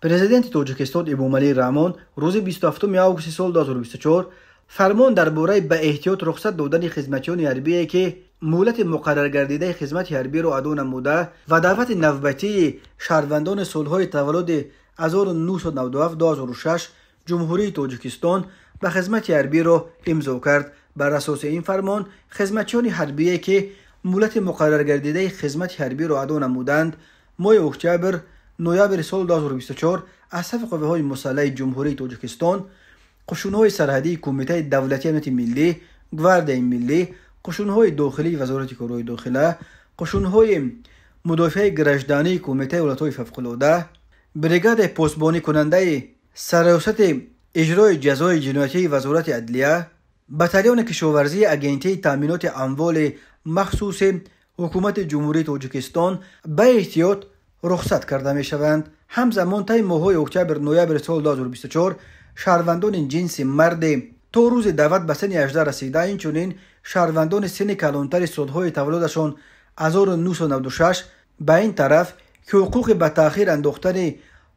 پرزیدنت تاجیکستان امامعلی رحمان روز 27 آگوست سال 2024 فرمان درباره به احتیاط رخصت دادن خدمتیان حربی که مهلت مقرر گردیده خدمت حربی را ادا نموده و دعوت نوبتی شهروندان سالهای تولد 1997-2006 جمهوری تاجیکستان به خدمت حربی را امضا کرد. بر اساس این فرمان خدمتیان حربی که مهلت مقرر گردیده خدمت حربی را ادا نمودند ماه اکتبر نوامبر سال 2024 از صف قوه‌های مسلح جمهوری تاجیکستان، قشون‌های سرحدی کمیته دولتی امنیت ملی، گواردی ملی، قشون‌های داخلی وزارت کارهای داخله، قشون‌های مدافع گرجدانی کمیته ولایت‌های فوق‌العاده، بریگاد پاسبانی کننده سرریاست اجرای جزای جنایتی وزارت عدلیه، بتالیون کشاورزی اگنتی تامینات اموال مخصوص حکومت جمهوری تاجیکستان به احتیاط رخصت کرده می شوند. همزمان طی ماه‌های اکتبر نوامبر سال 2024 شهروندان جنس مرد تا روز دعوت به سن 18 رسیده، اینچنین شهروندان سن کلانتر سالهای تولدشان 1996 به این طرف که حقوق به تأخیر انداختن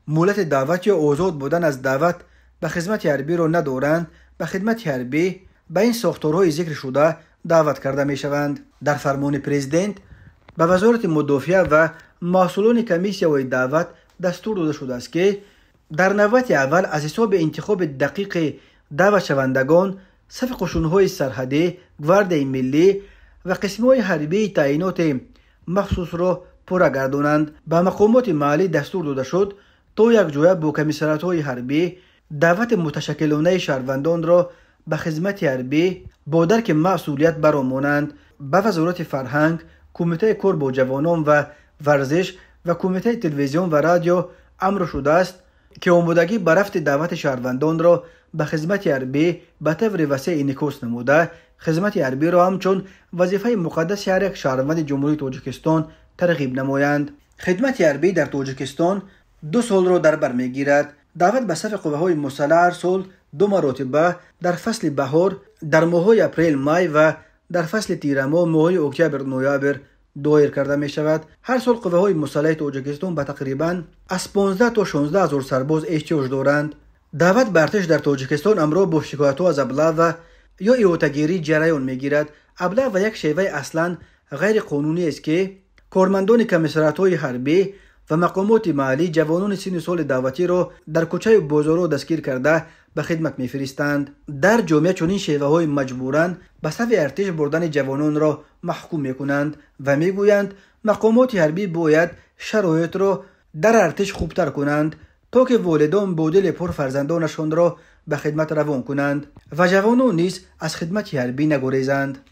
مهلت دعوت یا آزاد بودن از دعوت به خدمت حربی را ندارند، به خدمت حربی به این ساختارهای ذکر شده دعوت کرده می شوند. در فرمان پرزیدنت به وزارت مدافعه و مسئولان کمیسیون دعوت دستور داده شده است که در نوبت اول از حساب انتخاب دقیق دعوت شوندگان صف قشون‌های سرحدی، گواردی ملی و قسم‌های حربی تعیینات مخصوص را پورا گردانند. به مقامات محلی دستور داده شد تا یک جایه با کمیسریات‌های حربی دعوت متشکلانه شهروندان را به خدمت حربی با درک مسئولیت برآمونند. به وزارت فرهنگ، کمیته کار با جوانان و ورزش و کمیته تلویزیون و رادیو امر شده است که آمادگی به رفت دعوت شهروندان را به خدمت حربی به طور وسیع انعکاس نموده خدمت حربی را همچون وظیفه مقدس هر یک شهروند جمهوری تاجیکستان ترغیب نمایند. خدمت حربی در تاجیکستان 2 سال را در بر میگیرد. دعوت به صف قوه‌های مسلح هر سال 2 مرتبه در فصل بهار در ماه‌های اپریل مای و در فصل تیره‌ماه ماه‌های اکتبر نوامبر دایر کرده می شود. هر سال قوه‌های مسلح تاجیکستان به تقریباً از 15 تا 16 هزار سرباز احتیاج دارند. دعوت به ارتش در تاجیکستان همراه با شکایت‌ها از ابله و یا احاطه‌گیری جریان می‌گیرد. ابله و یک شیوه اصلاً غیر قانونی است که کارمندان کمیسریات‌های حربی و مقامات محلی جوانان سن سال دعوتی را در کوچه و بازارها دستگیر کرده به خدمت می‌فرستند. در جامعه چنین شیوه‌های مجبوراً به صف ارتش بردن جوانان را محکوم می‌کنند و می‌گویند مقامات حربی باید شرایط را در ارتش خوبتر کنند تا که والدان با دل پر فرزندانشان را به خدمت روان کنند و جوانان نیز از خدمت حربی نگریزند.